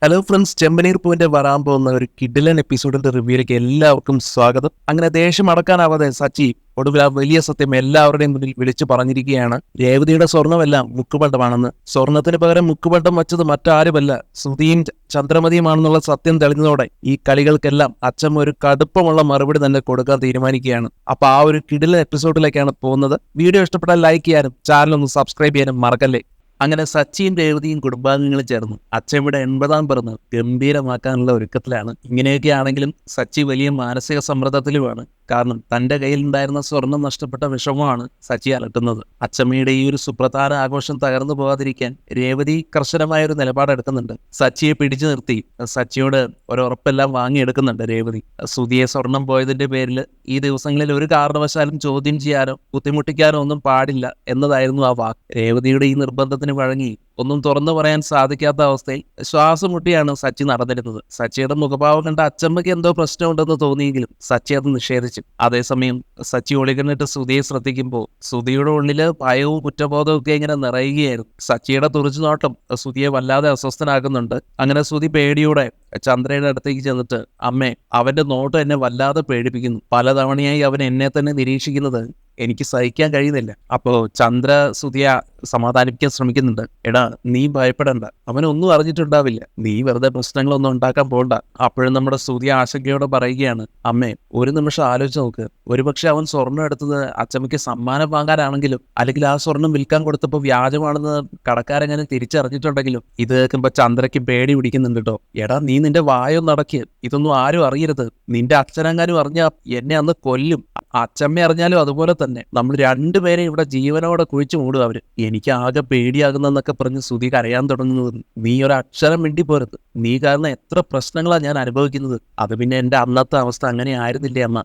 Hello friends, ചെമ്പനീർ പൂവിന്റെ വരാൻ പോകുന്ന ഒരു കിഡിലൻ എപ്പിസോഡിന്റെ റിവ്യൂയിലേക്ക് എല്ലാവർക്കും സ്വാഗതം. അങ്ങനെ ദേഷ്യം അടക്കാനാവാതെ സച്ചി ഒടുവിൽ ആ വലിയ സത്യം എല്ലാവരുടെയും മുന്നിൽ വിളിച്ചു പറഞ്ഞിരിക്കുകയാണ്. രേവതിയുടെ സ്വർണ്ണമെല്ലാം മുക്കുപണ്ടമാണെന്ന്. സ്വർണത്തിന് പകരം മുക്കുപണ്ടം വച്ചത് മറ്റാരുമല്ല, ശ്രുതിയും ചന്ദ്രമതിയുമാണെന്നുള്ള സത്യം തെളിഞ്ഞതോടെ ഈ കളികൾക്കെല്ലാം അച്ഛൻ ഒരു കടുപ്പമുള്ള മറുപടി തന്നെ കൊടുക്കാൻ തീരുമാനിക്കുകയാണ്. അപ്പൊ ആ ഒരു കിഡിലൻ എപ്പിസോഡിലേക്കാണ് പോകുന്നത്. വീഡിയോ ഇഷ്ടപ്പെട്ടാൽ ലൈക്ക് ചെയ്യാനും ചാനൽ ഒന്ന് സബ്സ്ക്രൈബ് ചെയ്യാനും മറക്കല്ലേ. അങ്ങനെ സച്ചിയും രേവതിയും കുടുംബാംഗങ്ങളും ചേർന്ന് അച്ഛമ്മയുടെ 80ാം പിറന്ന് ഗംഭീരമാക്കാനുള്ള ഒരുക്കത്തിലാണ്. ഇങ്ങനെയൊക്കെ ആണെങ്കിലും സച്ചി വലിയ മാനസിക സമ്മർദ്ദത്തിലുമാണ്. കാരണം തന്റെ കയ്യിലുണ്ടായിരുന്ന സ്വർണം നഷ്ടപ്പെട്ട വിഷമമാണ് സച്ചി അലട്ടുന്നത്. അച്ഛമ്മയുടെ ഈ ഒരു സുപ്രധാന ആഘോഷം തകർന്നു പോകാതിരിക്കാൻ രേവതി കർശനമായ ഒരു നിലപാടെടുക്കുന്നുണ്ട്. സച്ചിയെ പിടിച്ചു നിർത്തി സച്ചിയോട് ഒരുറപ്പെല്ലാം വാങ്ങിയെടുക്കുന്നുണ്ട് രേവതി. സുധിയെ സ്വർണം പോയതിന്റെ പേരിൽ ഈ ദിവസങ്ങളിൽ ഒരു കാരണവശാലും ചോദ്യം ചെയ്യാനോ ബുദ്ധിമുട്ടിക്കാനോ ഒന്നും പാടില്ല എന്നതായിരുന്നു ആ വാക്ക്. രേവതിയുടെ ഈ നിർബന്ധത്തിന് വഴങ്ങി ഒന്നും തുറന്നു പറയാൻ സാധിക്കാത്ത അവസ്ഥയിൽ ശ്വാസം മുട്ടിയാണ് സച്ചി നടന്നിരുന്നത്. സച്ചിയുടെ മുഖഭാവം കണ്ട അച്ചമ്മയ്ക്ക് എന്തോ പ്രശ്നമുണ്ടെന്ന് തോന്നിയെങ്കിലും സച്ചി അത് നിഷേധിച്ചു. അതേസമയം സച്ചി ഒളികണ്ടിട്ട് ശ്രുതിയെ ശ്രദ്ധിക്കുമ്പോൾ ശ്രുതിയുടെ ഉള്ളില് ഭയവും കുറ്റബോധവും ഒക്കെ ഇങ്ങനെ നിറയുകയായിരുന്നു. സച്ചിയുടെ തുറച്ചുനോട്ടം ശ്രുതിയെ വല്ലാതെ അസ്വസ്ഥനാകുന്നുണ്ട്. അങ്ങനെ ശ്രുതി പേടിയോടെ ചന്ദ്രയുടെ അടുത്തേക്ക് ചെന്നിട്ട്, അമ്മേ, അവന്റെ നോട്ടം എന്നെ വല്ലാതെ പേടിപ്പിക്കുന്നു. പലതവണയായി അവൻ എന്നെ തന്നെ നിരീക്ഷിക്കുന്നത് എനിക്ക് സഹിക്കാൻ കഴിയുന്നില്ല. അപ്പോ ചന്ദ്ര ശ്രുതിയെ സമാധാനിപ്പിക്കാൻ ശ്രമിക്കുന്നുണ്ട്. എടാ, നീ ഭയപ്പെടണ്ട, അവനൊന്നും അറിഞ്ഞിട്ടുണ്ടാവില്ല, നീ വെറുതെ പ്രശ്നങ്ങളൊന്നും ഉണ്ടാക്കാൻ പോകണ്ട. അപ്പോഴും നമ്മുടെ ശ്രുതി ആശങ്കയോടെ പറയുകയാണ്, അമ്മേ, ഒരു നിമിഷം ആലോചിച്ച് നോക്ക്, ഒരുപക്ഷെ അവൻ സ്വർണ്ണം എടുത്തത് അച്ചമ്മയ്ക്ക് സമ്മാനം വാങ്ങാനാണെങ്കിലും, അല്ലെങ്കിൽ ആ സ്വർണം വിൽക്കാൻ കൊടുത്തപ്പോൾ വ്യാജമാണെന്ന് കടക്കാരെങ്ങനെ തിരിച്ചറിഞ്ഞിട്ടുണ്ടെങ്കിലും. ഇത് കേൾക്കുമ്പോൾ ചന്ദ്രയ്ക്ക് പേടി പിടിക്കുന്നുണ്ട് കേട്ടോ. എടാ, നീ നിന്റെ വായൊന്നും അടക്കി, ഇതൊന്നും ആരും അറിയരുത്. നിന്റെ അച്ഛനെങ്ങാനും അറിഞ്ഞാൽ എന്നെ അന്ന് കൊല്ലും. അച്ചമ്മ അറിഞ്ഞാലും അതുപോലെ തന്നെ. നമ്മൾ രണ്ടുപേരെ ഇവിടെ ജീവനോടെ കുഴിച്ചു മൂടും അവര്. എനിക്ക് ആകെ പേടിയാകുന്നെന്നൊക്കെ പറഞ്ഞ് ശ്രുതി കരയാൻ തുടങ്ങുന്നത്. നീ ഒരക്ഷരം മിണ്ടി പോരുത്. നീ കാരണം എത്ര പ്രശ്നങ്ങളാണ് ഞാൻ അനുഭവിക്കുന്നത്. അത് പിന്നെ എന്റെ അന്നത്തെ അവസ്ഥ അങ്ങനെ ആയിരുന്നില്ലേ അമ്മ.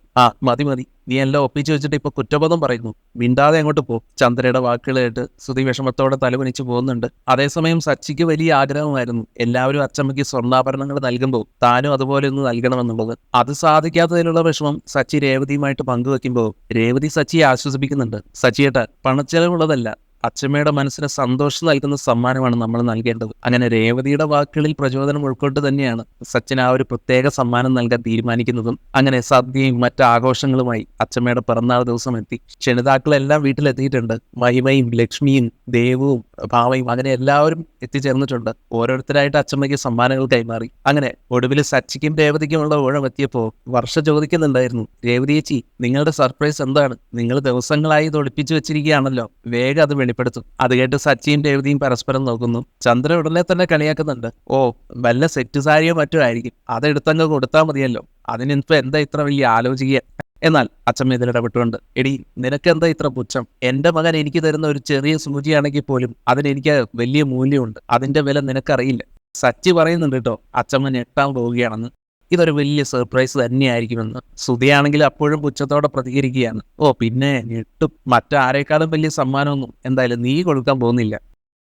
മതി മതി, നീ എല്ലാം ഒപ്പിച്ചു വെച്ചിട്ട് ഇപ്പൊ കുറ്റബോധം പറയുന്നു. മിണ്ടാതെ അങ്ങോട്ട് പോ. ചന്ദ്രയുടെ വാക്കുകൾ കേട്ട് ശ്രുതി വിഷമത്തോടെ തലകുനിച്ച് പോകുന്നുണ്ട്. അതേസമയം സച്ചിക്ക് വലിയ ആഗ്രഹമായിരുന്നു എല്ലാവരും അച്ചമ്മയ്ക്ക് സ്വർണ്ണാഭരണങ്ങൾ നൽകുമ്പോൾ താനും അതുപോലെ ഒന്ന് നൽകണമെന്നുള്ളത്. അത് സാധിക്കാത്തതിലുള്ള വിഷമം സച്ചി രേവതിയുമായിട്ട് പങ്കുവെക്കുമ്പോൾ രേവതി സച്ചിയെ ആശ്വസിപ്പിക്കുന്നുണ്ട്. സച്ചിയേട്ട, പണച്ചെലവുള്ളതല്ല, അച്ചമ്മയുടെ മനസ്സിന് സന്തോഷം നൽകുന്ന സമ്മാനമാണ് നമ്മൾ നൽകേണ്ടത്. അങ്ങനെ രേവതിയുടെ വാക്കുകളിൽ പ്രചോദനം ഉൾക്കൊണ്ട് തന്നെയാണ് സച്ചിൻ ആ ഒരു പ്രത്യേക സമ്മാനം നൽകാൻ തീരുമാനിക്കുന്നതും. അങ്ങനെ സദ്യയും മറ്റ് ആഘോഷങ്ങളുമായി അച്ചമ്മയുടെ പിറന്നാൾ ദിവസം എത്തി. ക്ഷണിതാക്കളെല്ലാം വീട്ടിലെത്തിയിട്ടുണ്ട്. മഹിമയും ലക്ഷ്മിയും ദേവവും ഭാവയും അങ്ങനെ എല്ലാവരും എത്തിച്ചേർന്നിട്ടുണ്ട്. ഓരോരുത്തരായിട്ട് അച്ചമ്മയ്ക്ക് സമ്മാനങ്ങൾ കൈമാറി. അങ്ങനെ ഒടുവിൽ സച്ചിക്കും രേവതിക്കുമുള്ള ഊഴം എത്തിയപ്പോൾ വർഷ ചോദിക്കുന്നുണ്ടായിരുന്നു, രേവതി ചേച്ചി, നിങ്ങളുടെ സർപ്രൈസ് എന്താണ്? നിങ്ങൾ ദിവസങ്ങളായി ഇത് ഒളിപ്പിച്ചു വെച്ചിരിക്കുകയാണല്ലോ, വേഗം അത് വെളിപ്പെടുത്തും. അത് കേട്ട് സച്ചിയും രേവതിയും പരസ്പരം നോക്കുന്നു. ചന്ദ്ര ഉടനെ തന്നെ കളിയാക്കുന്നുണ്ട്. ഓ, വല്ല സെറ്റ് സാരിയോ മറ്റോ ആയിരിക്കും, അതെടുത്തങ്ങ് കൊടുത്താൽ മതിയല്ലോ, അതിനിപ്പോ എന്താ ഇത്ര വലിയ ആലോചിക്കുക. എന്നാൽ അച്ചമ്മ ഇതിലിടപെട്ടുകൊണ്ട്, എടി, നിനക്കെന്താ ഇത്ര പുച്ഛം? എന്റെ മകൻ എനിക്ക് തരുന്ന ഒരു ചെറിയ സൂചിയാണെങ്കിൽ പോലും അതിനെനിക്ക് വലിയ മൂല്യമുണ്ട്, അതിന്റെ വില നിനക്കറിയില്ല. സച്ചി പറയുന്നുണ്ട് കേട്ടോ അച്ചമ്മ ഞെട്ടാൻ പോവുകയാണെന്ന്. ഇതൊരു വലിയ സർപ്രൈസ് തന്നെയായിരിക്കുമെന്ന്. ശ്രുതിയാണെങ്കിൽ അപ്പോഴും പുച്ഛത്തോടെ പ്രതികരിക്കുകയാണ്. ഓ പിന്നെ ഞെട്ടും, മറ്റാരേക്കാളും വലിയ സമ്മാനമൊന്നും എന്തായാലും നീ കൊടുക്കാൻ പോകുന്നില്ല,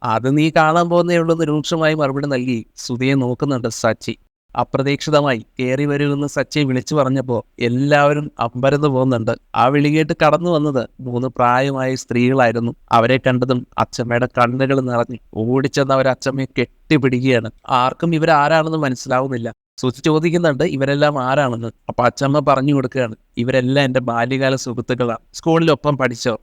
അത് നീ കാണാൻ പോകുന്നേ ഉള്ളൂ രൂക്ഷമായി മറുപടി നൽകി ശ്രുതിയെ നോക്കുന്നുണ്ട് സച്ചി. അപ്രതീക്ഷിതമായി കയറി വരുമെന്ന് സച്ചിയെ വിളിച്ചു പറഞ്ഞപ്പോൾ എല്ലാവരും അമ്പരന്ന് പോകുന്നുണ്ട്. ആ വിളികേട്ട് കടന്നു വന്നത് 3 പ്രായമായ സ്ത്രീകളായിരുന്നു. അവരെ കണ്ടതും അച്ചമ്മയുടെ കണ്ണുകൾ നിറഞ്ഞു. ഓടിച്ചെന്ന് അവർ അച്ചമ്മയെ കെട്ടിപ്പിടിക്കുകയാണ്. ആർക്കും ഇവരാരാണെന്ന് മനസ്സിലാവുന്നില്ല. ശ്രുതി ചോദിക്കുന്നുണ്ട് ഇവരെല്ലാം ആരാണെന്ന്. അപ്പൊ അച്ചമ്മ പറഞ്ഞു കൊടുക്കുകയാണ്, ഇവരെല്ലാം എൻ്റെ ബാല്യകാല സുഹൃത്തുക്കളാണ്, സ്കൂളിലൊപ്പം പഠിച്ചോ.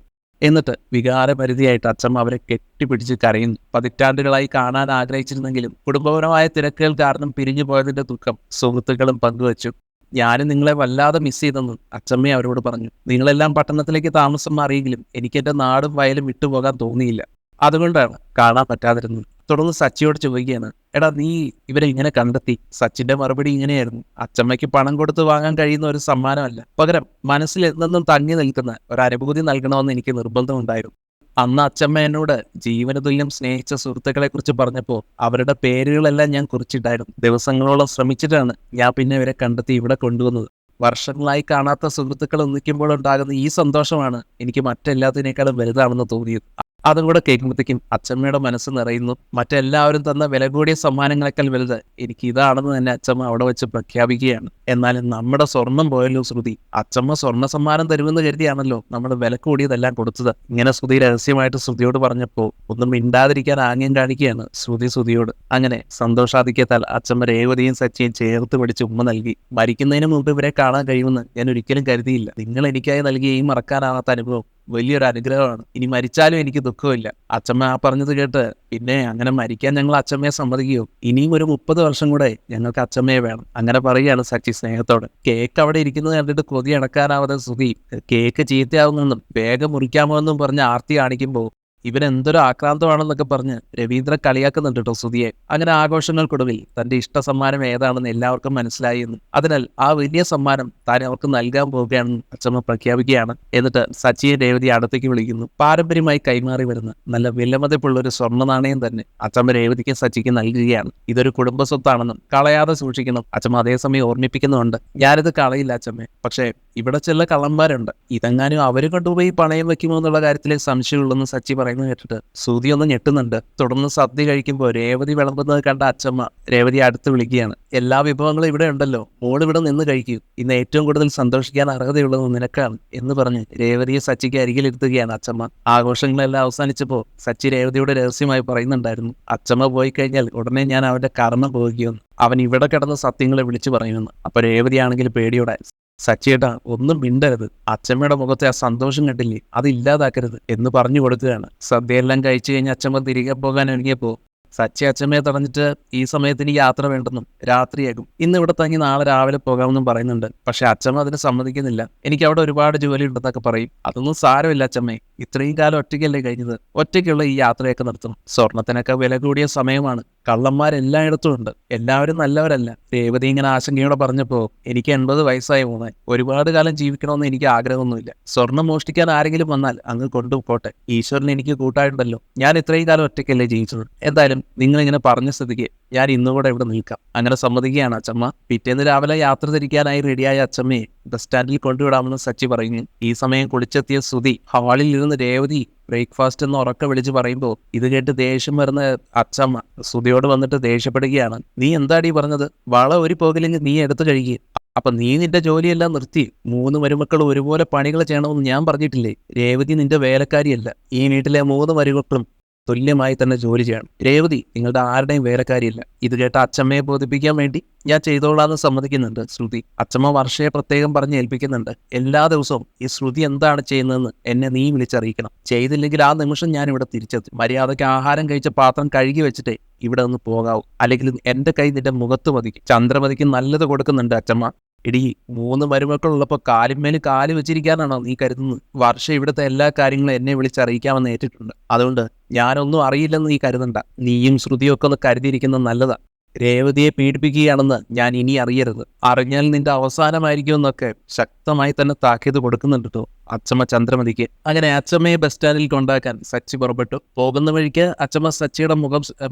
എന്നിട്ട് വികാരപരിധിയായിട്ട് അച്ചമ്മ അവരെ കെട്ടിപ്പിടിച്ച് കരയുന്നു. പതിറ്റാണ്ടുകളായി കാണാൻ ആഗ്രഹിച്ചിരുന്നെങ്കിലും കുടുംബപരമായ തിരക്കുകൾ കാരണം പിരിഞ്ഞു പോയതിന്റെ ദുഃഖം സുഹൃത്തുക്കളും പങ്കുവച്ചു. ഞാനും നിങ്ങളെ വല്ലാതെ മിസ് ചെയ്തെന്നും അച്ചമ്മയെ അവരോട് പറഞ്ഞു. നിങ്ങളെല്ലാം പട്ടണത്തിലേക്ക് താമസം മാറിയെങ്കിലും എനിക്ക് എൻ്റെ നാടും വയലും വിട്ടുപോകാൻ തോന്നിയില്ല, അതുകൊണ്ടാണ് കാണാൻ പറ്റാതിരുന്നത്. തുടർന്ന് സച്ചിയോട് ചോദിക്കുകയാണ്, എടാ, നീ ഇവരെ ഇങ്ങനെ കണ്ടെത്തി? സച്ചിന്റെ മറുപടി ഇങ്ങനെയായിരുന്നു, അച്ചമ്മയ്ക്ക് പണം കൊടുത്ത് വാങ്ങാൻ കഴിയുന്ന ഒരു സമ്മാനമല്ല, പകരം മനസ്സിൽ എന്നെന്നും തങ്ങി നിൽക്കുന്ന ഒരു അനുഭൂതി നൽകണമെന്ന് എനിക്ക് നിർബന്ധമുണ്ടായിരുന്നു. അന്ന് അച്ചമ്മ എന്നോട് ജീവന തുല്യം സ്നേഹിച്ച സുഹൃത്തുക്കളെ കുറിച്ച് പറഞ്ഞപ്പോൾ അവരുടെ പേരുകളെല്ലാം ഞാൻ കുറിച്ചിട്ടായിരുന്നു. ദിവസങ്ങളോളം ശ്രമിച്ചിട്ടാണ് ഞാൻ പിന്നെ ഇവരെ കണ്ടെത്തി ഇവിടെ കൊണ്ടുവന്നത്. വർഷങ്ങളായി കാണാത്ത സുഹൃത്തുക്കൾ ഒന്നിക്കുമ്പോൾ ഉണ്ടാകുന്ന ഈ സന്തോഷമാണ് എനിക്ക് മറ്റെല്ലാത്തിനേക്കാളും വലുതാണെന്ന് തോന്നിയത്. അതും കൂടെ കേൾക്കുമ്പോഴത്തേക്കും അച്ചമ്മയുടെ മനസ്സ് നിറയുന്നു. മറ്റെല്ലാവരും തന്ന വില കൂടിയ സമ്മാനങ്ങളെക്കാൾ വലുത് എനിക്ക് ഇതാണെന്ന് തന്നെ അച്ചമ്മ അവിടെ വെച്ച് പ്രഖ്യാപിക്കുകയാണ്. എന്നാലും നമ്മുടെ സ്വർണം പോയല്ലോ ശ്രുതി. അച്ചമ്മ സ്വർണ്ണ സമ്മാനം തരുമെന്ന് കരുതിയാണല്ലോ നമ്മൾ വില കൂടിയതെല്ലാം കൊടുത്തത്. ഇങ്ങനെ ശ്രുതി രഹസ്യമായിട്ട് ശ്രുതിയോട് പറഞ്ഞപ്പോൾ ഒന്നും മിണ്ടാതിരിക്കാൻ ആംഗ്യം കാണിക്കുകയാണ് ശ്രുതിയോട്. അങ്ങനെ സന്തോഷാധിക്യത്താൽ അച്ചമ്മ രേവതിയും സച്ചിയും ചേർത്ത് പിടിച്ച് ഉമ്മ നൽകി. മരിക്കുന്നതിന് മുമ്പ് ഇവരെ കാണാൻ കഴിയുമെന്ന് ഞാൻ ഒരിക്കലും കരുതിയില്ല. നിങ്ങൾ എനിക്കായി നൽകിയ ഈ മറക്കാനാവാത്ത അനുഭവം വലിയൊരു അനുഗ്രഹമാണ്. ഇനി മരിച്ചാലും എനിക്ക് ദുഃഖമില്ല. അച്ചമ്മ ആ പറഞ്ഞത് കേട്ട് പിന്നെ അങ്ങനെ മരിക്കാൻ ഞങ്ങൾ അച്ചമ്മയെ സമ്മതിക്കുകയോ? ഇനിയും ഒരു 30 വർഷം കൂടെ ഞങ്ങൾക്ക് അച്ചമ്മയെ വേണം. അങ്ങനെ പറയുകയാണ് സച്ചി സ്നേഹത്തോടെ. കേക്ക് അവിടെ ഇരിക്കുന്നത് കണ്ടിട്ട് കൊതി അടക്കാനാവാതെ ശ്രുതി കേക്ക് ചീത്തയാവുന്നെന്നും വേഗം മുറിക്കാമോ എന്നും പറഞ്ഞ് ആർത്തി കാണിക്കുമ്പോൾ ഇവരെന്തൊരു ആക്രാന്തമാണെന്നൊക്കെ പറഞ്ഞ് രവീന്ദ്രൻ കളിയാക്കുന്നുണ്ട് കേട്ടോ ശ്രുതിയെ. അങ്ങനെ ആഘോഷങ്ങൾക്കൊടുവിൽ തന്റെ ഇഷ്ട സമ്മാനം ഏതാണെന്ന് എല്ലാവർക്കും മനസ്സിലായി എന്നും അതിനാൽ ആ വലിയ സമ്മാനം താൻ അവർക്ക് നൽകാൻ പോവുകയാണെന്ന് അച്ചമ്മ പ്രഖ്യാപിക്കുകയാണ്. എന്നിട്ട് സച്ചിയെ രേവതി അടുത്തേക്ക് വിളിക്കുന്നു. പാരമ്പര്യമായി കൈമാറി വരുന്ന നല്ല വിലമതിപ്പുള്ള ഒരു സ്വർണ്ണ നാണയം തന്നെ അച്ചമ്മ രേവതിക്കും സച്ചിക്കും നൽകുകയാണ്. ഇതൊരു കുടുംബ സ്വത്താണെന്നും കളയാതെ സൂക്ഷിക്കണം അച്ചമ്മ അതേസമയം ഓർമ്മിപ്പിക്കുന്നുണ്ട്. ഞാനിത് കളയില്ല അച്ചമ്മേ, പക്ഷേ ഇവിടെ ചില കള്ളന്മാരുണ്ട്. ഇതെങ്ങാനും അവര് കൊണ്ടുപോയി പണയം വെക്കുമോ എന്നുള്ള കാര്യത്തിലേക്ക് സംശയമുള്ളെന്ന് സച്ചി പറയുന്നത് കേട്ടിട്ട് ശ്രുതി ഒന്ന് ഞെട്ടുന്നുണ്ട്. തുടർന്ന് സദ്യ കഴിക്കുമ്പോൾ രേവതി വിളമ്പുന്നത് കണ്ട അച്ചമ്മ രേവതി അടുത്ത് വിളിക്കുകയാണ്. എല്ലാ വിഭവങ്ങളും ഇവിടെ ഉണ്ടല്ലോ, മോൾ ഇവിടെ നിന്ന് കഴിക്കൂ. ഇന്ന് ഏറ്റവും കൂടുതൽ സന്തോഷിക്കാൻ അർഹതയുള്ളത് നിനക്കാണ് എന്ന് പറഞ്ഞ് രേവതിയെ സച്ചിക്ക് അരികിലിരുത്തുകയാണ് അച്ചമ്മ. ആഘോഷങ്ങളെല്ലാം അവസാനിച്ചപ്പോൾ സച്ചി രേവതിയോട് രഹസ്യമായി പറയുന്നുണ്ടായിരുന്നു, അച്ചമ്മ പോയി കഴിഞ്ഞാൽ ഉടനെ ഞാൻ അവന്റെ കർമ്മം പോകുകയെന്ന്. അവൻ ഇവിടെ കിടന്ന സത്യങ്ങളെ വിളിച്ചു പറയുമെന്ന്. അപ്പൊ രേവതിയാണെങ്കിൽ പേടിയോടെ, സച്ചിയേട്ടാ ഒന്നും മിണ്ടരുത്, അച്ചമ്മയുടെ മുഖത്തെ ആ സന്തോഷം കണ്ടില്ലേ, അത് ഇല്ലാതാക്കരുത് എന്ന് പറഞ്ഞു കൊടുക്കുകയാണ്. സദ്യയെല്ലാം കഴിച്ചു കഴിഞ്ഞ് അച്ചമ്മ തിരികെ പോകാൻ ഒരുങ്ങിയപ്പോ സച്ചി അച്ചമ്മയെ തടഞ്ഞിട്ട് ഈ സമയത്തിന് യാത്ര വേണ്ടെന്നും രാത്രിയാകും, ഇന്ന് ഇവിടെ തങ്ങി നാളെ രാവിലെ പോകാമെന്നും പറയുന്നുണ്ട്. പക്ഷെ അച്ചമ്മ അതിന് സമ്മതിക്കുന്നില്ല. എനിക്ക് അവിടെ ഒരുപാട് ജോലി ഉണ്ടെന്നൊക്കെ പറയും. അതൊന്നും സാരമില്ല അച്ചമ്മേ, ഇത്രയും കാലം ഒറ്റയ്ക്കല്ലേ കഴിഞ്ഞത്, ഒറ്റയ്ക്കുള്ള ഈ യാത്രയൊക്കെ നിർത്തണം. സ്വർണത്തിനൊക്കെ വില കൂടിയ സമയമാണ്, കള്ളന്മാരെല്ലായിടത്തും ഉണ്ട്, എല്ലാവരും നല്ലവരല്ല. രേവതി ഇങ്ങനെ ആശങ്കയോടെ പറഞ്ഞപ്പോ എനിക്ക് 80 വയസ്സായി പോകാൻ ഒരുപാട് കാലം ജീവിക്കണമെന്ന് എനിക്ക് ആഗ്രഹമൊന്നുമില്ല. സ്വർണം മോഷ്ടിക്കാൻ ആരെങ്കിലും വന്നാൽ അങ്ങ് കൊണ്ടുപോട്ടെ, ഈശ്വരൻ എനിക്ക് കൂട്ടായിട്ടുണ്ടല്ലോ. ഞാൻ ഇത്രയും കാലം ഒറ്റയ്ക്കല്ലേ ജീവിച്ചത്. എന്തായാലും നിങ്ങളിങ്ങനെ പറഞ്ഞ സ്ഥിതിക്ക് ഞാൻ ഇന്നുകൂടെ ഇവിടെ നിൽക്കാം. അങ്ങനെ സമ്മതിക്കുകയാണ് അച്ചമ്മ. പിറ്റേന്ന് രാവിലെ യാത്ര തിരിക്കാനായി റെഡിയായ അച്ചമ്മയെ ബസ് സ്റ്റാൻഡിൽ കൊണ്ടുവിടാമെന്ന് സച്ചി പറയുന്നു. ഈ സമയം കുളിച്ചെത്തിയ ശ്രുതി ഹാളിൽ ഇരുന്ന് രേവതി ബ്രേക്ക്ഫാസ്റ്റ് എന്ന് ഉറക്കെ വിളിച്ച് പറയുമ്പോൾ ഇത് കേട്ട് ദേഷ്യം വരുന്ന അച്ചമ്മ ശ്രുതിയോട് വന്നിട്ട് ദേഷ്യപ്പെടുകയാണ്. നീ എന്താടി പറഞ്ഞത്? വള ഒരു പോകില്ലെങ്കിൽ നീ എടുത്തു കഴിക്കുക. അപ്പൊ നീ നിന്റെ ജോലിയെല്ലാം നിർത്തി 3 മരുമക്കൾ ഒരുപോലെ പണികൾ ചെയ്യണമെന്ന് ഞാൻ പറഞ്ഞിട്ടില്ലേ? രേവതി നിന്റെ വേലക്കാരിയല്ല, ഈ വീട്ടിലെ 3 മരുമക്കളും തുല്യമായി തന്നെ ജോലി ചെയ്യണം. രേവതി നിങ്ങളുടെ ആരുടെയും വേലക്കാരിയല്ല. ഇത് കേട്ട അച്ചമ്മയെ ബോധിപ്പിക്കാൻ വേണ്ടി ഞാൻ ചെയ്തോളാന്ന് സമ്മതിക്കുന്നുണ്ട് ശ്രുതി. അച്ചമ്മ വർഷയെ പ്രത്യേകം പറഞ്ഞ് ഏൽപ്പിക്കുന്നുണ്ട്, എല്ലാ ദിവസവും ഈ ശ്രുതി എന്താണ് ചെയ്യുന്നതെന്ന് എന്നെ നീ വിളിച്ചറിയിക്കണം. ചെയ്തില്ലെങ്കിൽ ആ നിമിഷം ഞാൻ ഇവിടെ തിരിച്ചെത്തും. മര്യാദയ്ക്ക് ആഹാരം കഴിച്ച പാത്രം കഴുകി വെച്ചിട്ടേ ഇവിടെ നിന്ന് പോകാവൂ, അല്ലെങ്കിൽ എന്റെ കൈ നിന്റെ മുഖത്ത് മതിക്കും. ചന്ദ്രമതിക്ക് നല്ലത് കൊടുക്കുന്നുണ്ട് അച്ചമ്മ. ഇടി 3 മരുമക്കളുള്ളപ്പോൾ കാലിന്മേൽ കാല് വെച്ചിരിക്കാനാണോ നീ കരുതുന്നത്? വർഷ ഇവിടുത്തെ എല്ലാ കാര്യങ്ങളും എന്നെ വിളിച്ചറിയിക്കാമെന്ന് ഏറ്റിട്ടുണ്ട്. അതുകൊണ്ട് ഞാനൊന്നും അറിയില്ലെന്ന് നീ കരുതണ്ട. നീയും ശ്രുതിയൊക്കെ ഒന്ന് കരുതിയിരിക്കുന്നത് നല്ലതാ. രേവതിയെ പീഡിപ്പിക്കുകയാണെന്ന് ഞാൻ ഇനി അറിയരുത്. അറിഞ്ഞാൽ നിന്റെ അവസാനമായിരിക്കും എന്നൊക്കെ ശക്തമായി തന്നെ താക്കീത് കൊടുക്കുന്നുണ്ട് കേട്ടോ അച്ചമ്മ ചന്ദ്രമതിക്ക്. അങ്ങനെ അച്ചമ്മയെ ബസ് സ്റ്റാൻഡിൽ കൊണ്ടാക്കാൻ സച്ചി പുറപ്പെട്ടു. പോകുന്ന വഴിക്ക് അച്ചമ്മ സച്ചിയുടെ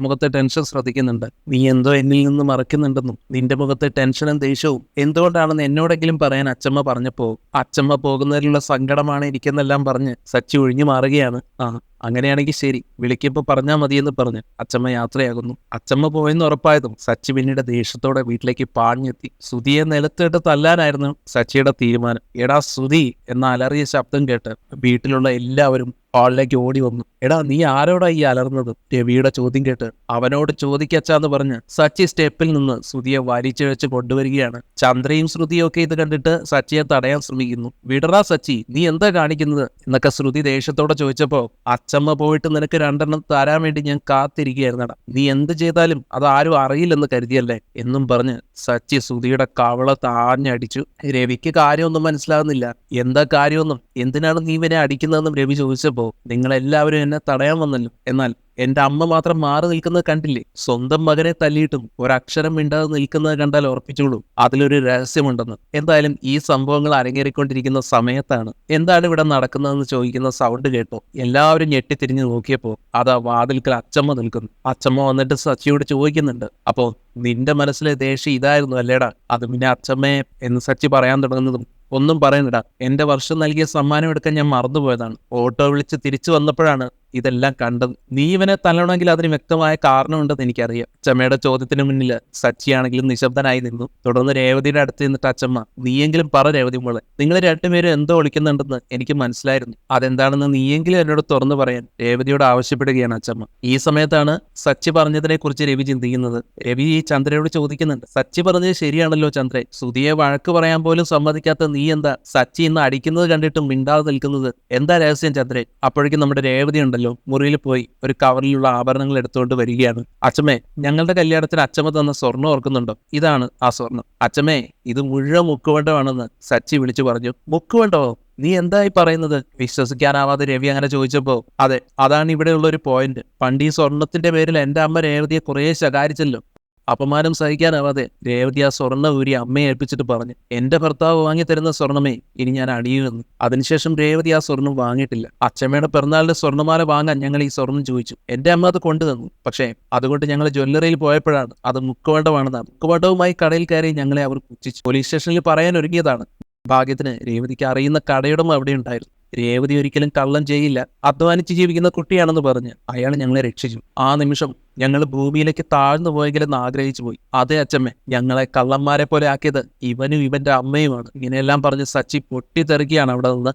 മുഖത്തെ ടെൻഷൻ ശ്രദ്ധിക്കുന്നുണ്ട്. നീ എന്തോ എന്നിൽ നിന്ന് മറക്കുന്നുണ്ടെന്നും നിന്റെ മുഖത്തെ ടെൻഷനും ദേഷ്യവും എന്തുകൊണ്ടാണെന്ന് എന്നോടെങ്കിലും പറയാൻ അച്ചമ്മ പറഞ്ഞപ്പോ അച്ചമ്മ പോകുന്നതിലുള്ള സങ്കടമാണ് എനിക്കെന്നെല്ലാം പറഞ്ഞ് സച്ചി ഒഴിഞ്ഞു മാറുകയാണ്. അങ്ങനെയാണെങ്കിൽ ശരി, വിളിക്കുമ്പോൾ പറഞ്ഞാൽ മതിയെന്ന് പറഞ്ഞ് അച്ചമ്മ യാത്രയാകുന്നു. അച്ചമ്മ പോയെന്ന് ഉറപ്പായതും സച്ചി പിന്നീട് ദേഷ്യത്തോടെ വീട്ടിലേക്ക് പാഞ്ഞെത്തി. ശ്രുതിയെ നിലത്തിട്ട് തല്ലാനായിരുന്നു സച്ചിയുടെ തീരുമാനം. എടാ ശ്രുതി എന്ന അലറിയ ശബ്ദം കേട്ട് വീട്ടിലുള്ള എല്ലാവരും ഹാളിലേക്ക് ഓടി വന്നു. എടാ നീ ആരോടാ ഈ അലർന്നത്? രവിയുടെ ചോദ്യം കേട്ട് അവനോട് ചോദിക്കച്ചാന്ന് പറഞ്ഞ് സച്ചി സ്റ്റെപ്പിൽ നിന്ന് ശ്രുതിയെ വലിച്ചിഴച്ച് കൊണ്ടുവരികയാണ്. ചന്ദ്രയും ശ്രുതിയും ഒക്കെ ഇത് കണ്ടിട്ട് സച്ചിയെ തടയാൻ ശ്രമിക്കുന്നു. വിടറാ സച്ചി, നീ എന്താ കാണിക്കുന്നത് എന്നൊക്കെ ശ്രുതി ദേഷ്യത്തോടെ ചോദിച്ചപ്പോ അച്ചമ്മ പോയിട്ട് നിനക്ക് 2 എണ്ണം തരാൻ വേണ്ടി ഞാൻ കാത്തിരിക്കുകയായിരുന്നടാ. നീ എന്ത് ചെയ്താലും അത് ആരും അറിയില്ലെന്ന് കരുതിയല്ലേ എന്നും പറഞ്ഞ് സച്ചി ശ്രുതിയുടെ കവളത്ത് ആഞ്ഞടിച്ചു. രവിക്ക് കാര്യമൊന്നും മനസ്സിലാകുന്നില്ല. എന്താ കാര്യമൊന്നും എന്തിനാണ് നീ ഇവനെ അടിക്കുന്നതെന്നും രവി ചോദിച്ചപ്പോ നിങ്ങളെല്ലാവരും എന്നെ തടയാൻ വന്നല്ലോ, എന്നാൽ എന്റെ അമ്മ മാത്രം മാറി നിൽക്കുന്നത് കണ്ടില്ലേ? സ്വന്തം മകനെ തല്ലിയിട്ടും ഒരക്ഷരം മിണ്ടാതെ നിൽക്കുന്നത് കണ്ടാൽ ഉറപ്പിച്ചോളൂ അതിലൊരു രഹസ്യമുണ്ടെന്ന്. എന്തായാലും ഈ സംഭവങ്ങൾ അരങ്ങേറിക്കൊണ്ടിരിക്കുന്ന സമയത്താണ് എന്താണ് ഇവിടെ നടക്കുന്നതെന്ന് ചോദിക്കുന്ന സൗണ്ട് കേട്ടോ. എല്ലാവരും ഞെട്ടിത്തിരിഞ്ഞ് നോക്കിയപ്പോ അതാ വാതിൽക്കൽ അച്ചമ്മ നിൽക്കുന്നു. അച്ചമ്മ വന്നിട്ട് സച്ചിയോട് ചോദിക്കുന്നുണ്ട്, അപ്പോ നിന്റെ മനസ്സിലെ ദേഷ്യം ഇതായിരുന്നു അല്ലേടാ? അത് പിന്നെ അച്ചമ്മയെ എന്ന് സച്ചി പറയാൻ തുടങ്ങുന്നതും ഒന്നും പറയുന്നിടാ, എന്റെ വർഷം നൽകിയ സമ്മാനം എടുക്കാൻ ഞാൻ മറന്നുപോയതാണ്. ഓട്ടോ വിളിച്ച് തിരിച്ചു വന്നപ്പോഴാണ് ഇതെല്ലാം കണ്ടത്. നീ ഇവനെ തല്ലണമെങ്കിൽ അതിന് വ്യക്തമായ കാരണമുണ്ടെന്ന് എനിക്കറിയാം. അച്ചമ്മയുടെ ചോദ്യത്തിന് മുന്നിൽ സച്ചിയാണെങ്കിലും നിശബ്ദനായി നിന്നു. തുടർന്ന് രേവതിയുടെ അടുത്ത് നിന്നിട്ട് അച്ചമ്മ, നീയെങ്കിലും പറ രേവതി മോളെ, നിങ്ങൾ രണ്ടുപേരും എന്തോ ഒളിക്കുന്നുണ്ടെന്ന് എനിക്ക് മനസ്സിലായിരുന്നു. അതെന്താണെന്ന് നീയെങ്കിലും എന്നോട് തുറന്നു പറയാൻ രേവതിയോട് ആവശ്യപ്പെടുകയാണ് അച്ചമ്മ. ഈ സമയത്താണ് സച്ചി പറഞ്ഞതിനെ കുറിച്ച് രവി ചിന്തിക്കുന്നത്. രവി ഈ ചന്ദ്രയോട് ചോദിക്കുന്നുണ്ട്, സച്ചി പറഞ്ഞത് ശരിയാണല്ലോ ചന്ദ്രൻ, സുധിയെ വഴക്ക് പറയാൻ പോലും സമ്മതിക്കാത്ത നീ എന്താ സച്ചി ഇന്ന് അടിക്കുന്നത് കണ്ടിട്ടും മിണ്ടാതെ നിൽക്കുന്നത്? എന്താ രഹസ്യം ചന്ദ്രൻ? അപ്പോഴേക്കും നമ്മുടെ രേവതി ഉണ്ടല്ലോ മുറിയിൽ പോയി ഒരു കവറിലുള്ള ആഭരണങ്ങൾ എടുത്തുകൊണ്ട് വരികയാണ്. അച്ചമ്മേ, ഞങ്ങളുടെ കല്യാണത്തിന് അച്ചമ്മ തന്ന സ്വർണ്ണം ഓർക്കുന്നുണ്ടോ? ഇതാണ് ആ സ്വർണം. അച്ചമ്മേ, ഇത് മുഴുവൻ മുക്കുവണ്ടമാണെന്ന് സച്ചി വിളിച്ചു പറഞ്ഞു. മുക്കുവണ്ടോ? നീ എന്തായി പറയുന്നത്? വിശ്വസിക്കാനാവാതെ രവി അങ്ങനെ ചോദിച്ചപ്പോ, അതെ, അതാണ് ഇവിടെയുള്ള ഒരു പോയിന്റ്. പണ്ട് ഈ സ്വർണത്തിന്റെ പേരിൽ എന്റെ അമ്മ രേവതിയെ കുറേ ശകാരിച്ചല്ലോ. അപമാനം സഹിക്കാനാവാതെ രേവതി ആ സ്വർണ്ണ ഊരി അമ്മയെ ഏൽപ്പിച്ചിട്ട് പറഞ്ഞു, എന്റെ ഭർത്താവ് വാങ്ങി തരുന്ന സ്വർണ്ണമേ ഇനി ഞാൻ അണിയുമെന്ന്. അതിനുശേഷം രേവതി ആ സ്വർണം വാങ്ങിയിട്ടില്ല. അച്ചമ്മയുടെ പിറന്നാളിന്റെ സ്വർണ്ണമാല വാങ്ങാൻ ഞങ്ങൾ ഈ സ്വർണം ചോദിച്ചു. എന്റെ അമ്മ അത് കൊണ്ടുതന്നു. പക്ഷേ അതുകൊണ്ട് ഞങ്ങൾ ജ്വല്ലറിയിൽ പോയപ്പോഴാണ് അത് മുക്കുവണ്ടമാണെന്നാണ്. മുക്കുവണ്ടവുമായി കടയിൽ കയറി ഞങ്ങളെ അവർ പുച്ഛിച്ചു. പോലീസ് സ്റ്റേഷനിൽ പറയാൻ ഒരുങ്ങിയതാണ്. ഭാഗ്യത്തിന് രേവതിക്ക് അറിയുന്ന കടയുടമ അവിടെ ഉണ്ടായിരുന്നു. രേവതി ഒരിക്കലും കള്ളം ചെയ്യില്ല, അധ്വാനിച്ച് ജീവിക്കുന്ന കുട്ടിയാണെന്ന് പറഞ്ഞ് അയാൾ ഞങ്ങളെ രക്ഷിച്ചു. ആ നിമിഷം ഞങ്ങൾ ഭൂമിയിലേക്ക് താഴ്ന്നു പോയെങ്കിലെന്ന് ആഗ്രഹിച്ചു പോയി. അതേ അച്ചമ്മേ, ഞങ്ങളെ കള്ളന്മാരെ പോലെ ആക്കിയത് ഇവനും ഇവന്റെ അമ്മയുമാണ്. ഇങ്ങനെയെല്ലാം പറഞ്ഞ് സച്ചി പൊട്ടിത്തെറിക്കുകയാണ് അവിടെ നിന്ന്.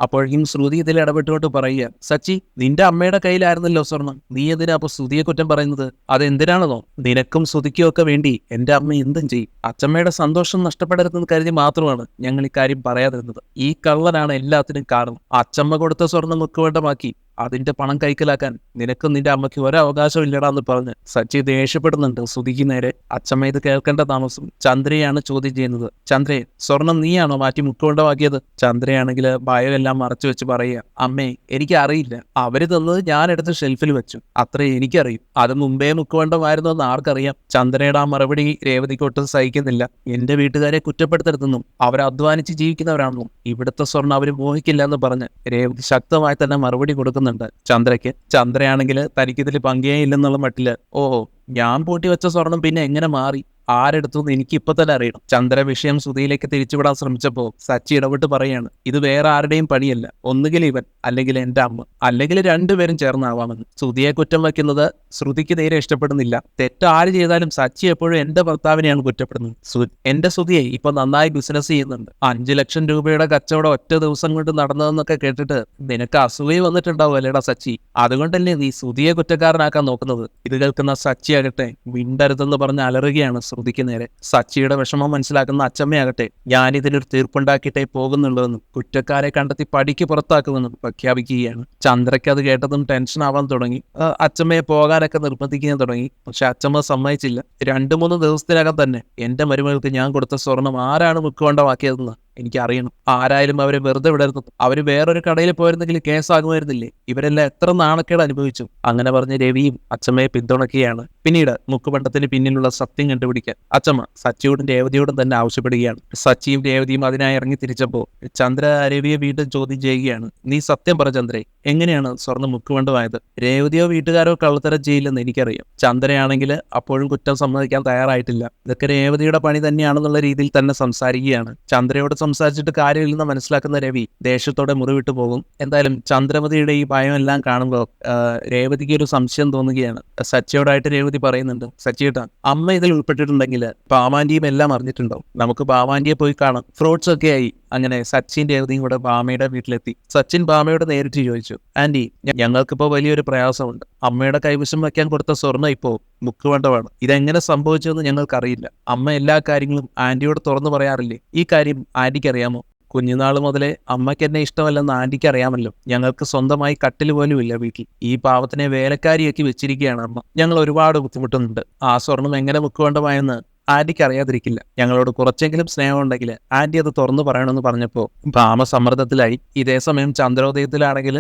അപ്പോഴേക്കും ശ്രുതി ഇതിൽ ഇടപെട്ടുകൊണ്ട് പറയുക, സച്ചി, നിന്റെ അമ്മയുടെ കയ്യിലായിരുന്നല്ലോ സ്വർണം, നീ എന്തിനാ അപ്പൊ ശ്രുതിയെ കുറ്റം പറയുന്നത്? അതെന്തിനാണെന്നോ? നിനക്കും ശ്രുതിക്കും ഒക്കെ വേണ്ടി എന്റെ അമ്മ എന്തും ചെയ്യും. അച്ചമ്മയുടെ സന്തോഷം നഷ്ടപ്പെടരുതെന്ന് കരുതി മാത്രമാണ് ഞങ്ങൾ ഇക്കാര്യം പറയാതിരുന്നത്. ഈ കള്ളനാണ് എല്ലാത്തിനും കാരണം. അച്ചമ്മ കൊടുത്ത സ്വർണം മുക്കുവണ്ടമാക്കി അതിന്റെ പണം കൈക്കലാക്കാൻ നിനക്കും നിന്റെ അമ്മയ്ക്ക് ഒരവകാശം ഇല്ലടാന്ന് പറഞ്ഞ് സച്ചി ദേഷ്യപ്പെടുന്നുണ്ട് ശ്രുതിക്ക് നേരെ. അച്ചമ്മ ഇത് കേൾക്കേണ്ട താമസം ചന്ദ്രയാണ് ചോദ്യം ചെയ്യുന്നത്. ചന്ദ്രയെ, സ്വർണം നീയാണോ മാറ്റി മുക്കുവണ്ടമാക്കിയത്? ചന്ദ്രയാണെങ്കിൽ ഭയമെല്ലാം മറച്ചു വെച്ച് പറയുക, അമ്മേ, എനിക്ക് അറിയില്ല, അവര് തന്നത് ഞാൻ എടുത്ത് ഷെൽഫിൽ വെച്ചു, അത്രേ എനിക്കറിയും. അത് മുമ്പേ മുക്കുവണ്ടമായിരുന്നു എന്ന് ആർക്കറിയാം? ചന്ദ്രയുടെ ആ മറുപടി രേവതിക്ക് ഒട്ടും സഹിക്കുന്നില്ല. എന്റെ വീട്ടുകാരെ കുറ്റപ്പെടുത്തരുതെന്നും അവർ അധ്വാനിച്ച് ജീവിക്കുന്നവരാണെന്നും ഇവിടുത്തെ സ്വർണ്ണം അവർ മോഹിക്കില്ല എന്ന് പറഞ്ഞ് രേവതി ശക്തമായി തന്നെ മറുപടി കൊടുക്കുന്നു ചന്ദ്രയ്ക്ക്. ചന്ദ്രയാണെങ്കിൽ തനിക്കിതിൽ പങ്കേ ഇല്ലെന്നുള്ള മട്ടില്, ഓഹോ, ഞാൻ പൂട്ടി വെച്ച സ്വർണം പിന്നെ എങ്ങനെ മാറി, ആരെടുത്തു എന്ന് എനിക്ക് ഇപ്പൊ തന്നെ അറിയണം. ചന്ദ്ര വിഷയം ശ്രുതിയിലേക്ക് തിരിച്ചുവിടാൻ ശ്രമിച്ചപ്പോ സച്ചി ഇടപെട്ട് പറയാണ്, ഇത് വേറെ ആരുടെയും പണിയല്ല, ഒന്നുകിൽ ഇവൻ അല്ലെങ്കിൽ എന്റെ അമ്മ, അല്ലെങ്കിൽ രണ്ടുപേരും ചേർന്നാവാമെന്ന്. ശ്രുതിയെ കുറ്റം വയ്ക്കുന്നത് ശ്രുതിക്ക് നേരെ ഇഷ്ടപ്പെടുന്നില്ല. തെറ്റാര് ചെയ്താലും സച്ചി എപ്പോഴും എന്റെ ഭർത്താവിനെയാണ് കുറ്റപ്പെടുന്നത്. എന്റെ ശ്രുതിയെ ഇപ്പൊ നന്നായി ബിസിനസ് ചെയ്യുന്നുണ്ട്. 5 ലക്ഷം രൂപയുടെ കച്ചവടം ഒറ്റ ദിവസം കൊണ്ട് നടന്നതെന്നൊക്കെ കേട്ടിട്ട് നിനക്ക് അസൂയ വന്നിട്ടുണ്ടാവും അല്ലേടാ സച്ചി? അതുകൊണ്ടല്ലേ നീ ശ്രുതിയെ കുറ്റക്കാരനാക്കാൻ നോക്കുന്നത്? ഇത് കേൾക്കുന്ന സച്ചി ആകട്ടെ മിണ്ടരുതെന്ന് പറഞ്ഞ് അലറുകയാണ് ശ്രുതിക്ക് നേരെ. സച്ചിയുടെ വിഷമം മനസ്സിലാക്കുന്ന അച്ചമ്മയാകട്ടെ, ഞാനിതിനൊരു തീർപ്പുണ്ടാക്കിയിട്ടേ പോകുന്നുള്ളതെന്നും കുറ്റക്കാരെ കണ്ടെത്തി പടിക്ക് പുറത്താക്കുമെന്നും പ്രഖ്യാപിക്കുകയാണ്. ചന്ദ്രയ്ക്ക് അത് കേട്ടതും ടെൻഷൻ ആവാൻ തുടങ്ങി. അച്ചമ്മയെ പോകാനൊക്കെ നിർബന്ധിക്കാൻ തുടങ്ങി. പക്ഷെ അച്ചമ്മ സമ്മതിച്ചില്ല. 2-3 ദിവസത്തിനകം തന്നെ എന്റെ മരുമകൾക്ക് ഞാൻ കൊടുത്ത സ്വർണം ആരാണ് മുക്കുവണ്ടമാക്കിയതെന്ന് എനിക്കറിയണം. ആരായാലും അവരെ വെറുതെ വിടരുത്. അവര് വേറൊരു കടയിൽ പോയിരുന്നെങ്കിൽ കേസാകുമായിരുന്നില്ലേ? ഇവരെല്ലാം എത്ര നാണക്കേട് അനുഭവിച്ചു. അങ്ങനെ പറഞ്ഞ് രവിയും അച്ചമ്മയെ പിന്തുണയ്ക്കുകയാണ്. പിന്നീട് മുക്കുപണ്ടത്തിന് പിന്നിലുള്ള സത്യം കണ്ടുപിടിക്കാൻ അച്ചമ്മ സച്ചിയോടും രേവതിയോടും തന്നെ ആവശ്യപ്പെടുകയാണ്. സച്ചിയും രേവതിയും അതിനായി ഇറങ്ങി തിരിച്ചപ്പോ ചന്ദ്ര രവിയെ വീണ്ടും ചോദ്യം ചെയ്യുകയാണ്, നീ സത്യം പറ ചന്ദ്രേ, എങ്ങനെയാണ് സ്വർണ്ണം മുക്കുവണ്ടമായത്? രേവതിയോ വീട്ടുകാരോ കള്ളത്തരം ചെയ്യില്ലെന്ന് എനിക്കറിയാം. ചന്ദ്രയാണെങ്കിൽ അപ്പോഴും കുറ്റം സമ്മതിക്കാൻ തയ്യാറായിട്ടില്ല. ഇതൊക്കെ രേവതിയുടെ പണി തന്നെയാണെന്നുള്ള രീതിയിൽ തന്നെ സംസാരിക്കുകയാണ്. ചന്ദ്രയോട് സംസാരിച്ചിട്ട് കാര്യമില്ലെന്ന് മനസ്സിലാക്കുന്ന രവി ദേഷ്യത്തോടെ മുറിവിട്ടു പോകും. എന്തായാലും ചന്ദ്രമതിയുടെ ഈ ഭയമെല്ലാം കാണുമ്പോൾ രേവതിക്ക് ഒരു സംശയം തോന്നുകയാണ്. സച്ചിയോടായിട്ട് രേവതി പറയുന്നുണ്ട്, സച്ചിയേട്ടാ, അമ്മ ഇതിൽ ഉൾപ്പെട്ടിട്ടുണ്ടെങ്കിൽ പാമാന്റിയും എല്ലാം അറിഞ്ഞിട്ടുണ്ടാവും. നമുക്ക് പാമാന്റിയെ പോയി കാണാം. ഫ്രൂട്ട്സ് ഒക്കെ ആയി. അങ്ങനെ സച്ചിൻ രേവതിയും കൂടെ ബാമയുടെ വീട്ടിലെത്തി. സച്ചിൻ ബാമയോട് നേരിട്ട് ചോദിച്ചു, ആന്റി, ഞങ്ങൾക്കിപ്പോ വലിയൊരു പ്രയാസമുണ്ട്. അമ്മയുടെ കൈവശം വയ്ക്കാൻ കൊടുത്ത സ്വർണ്ണം ഇപ്പോ മുക്കുവണ്ടമാണ്. ഇതെങ്ങനെ സംഭവിച്ചതെന്ന് ഞങ്ങൾക്കറിയില്ല. അമ്മ എല്ലാ കാര്യങ്ങളും ആന്റിയോട് തുറന്നു പറയാറില്ലേ? ഈ കാര്യം ആന്റിക്ക് അറിയാമോ? കുഞ്ഞുനാൾ മുതലേ അമ്മയ്ക്ക് എന്നെ ഇഷ്ടമല്ലെന്ന് ആന്റിക്ക് അറിയാമല്ലോ. ഞങ്ങൾക്ക് സ്വന്തമായി കട്ടിൽ പോലും ഇല്ല വീട്ടിൽ. ഈ പാവത്തിനെ വേലക്കാരിയാക്കി വെച്ചിരിക്കുകയാണ് അമ്മ. ഞങ്ങൾ ഒരുപാട് ബുദ്ധിമുട്ടുന്നുണ്ട്. ആ സ്വർണം എങ്ങനെ മുക്കുവണ്ടമായെന്ന് ആന്റിക്ക് അറിയാതിരിക്കില്ല. ഞങ്ങളോട് കുറച്ചെങ്കിലും സ്നേഹമുണ്ടെങ്കിൽ ആന്റി അത് തുറന്നു പറയണമെന്ന് പറഞ്ഞപ്പോൾ ഭാമ സമ്മർദ്ദത്തിലായി. ഇതേസമയം ചന്ദ്രോദയത്തിലാണെങ്കിൽ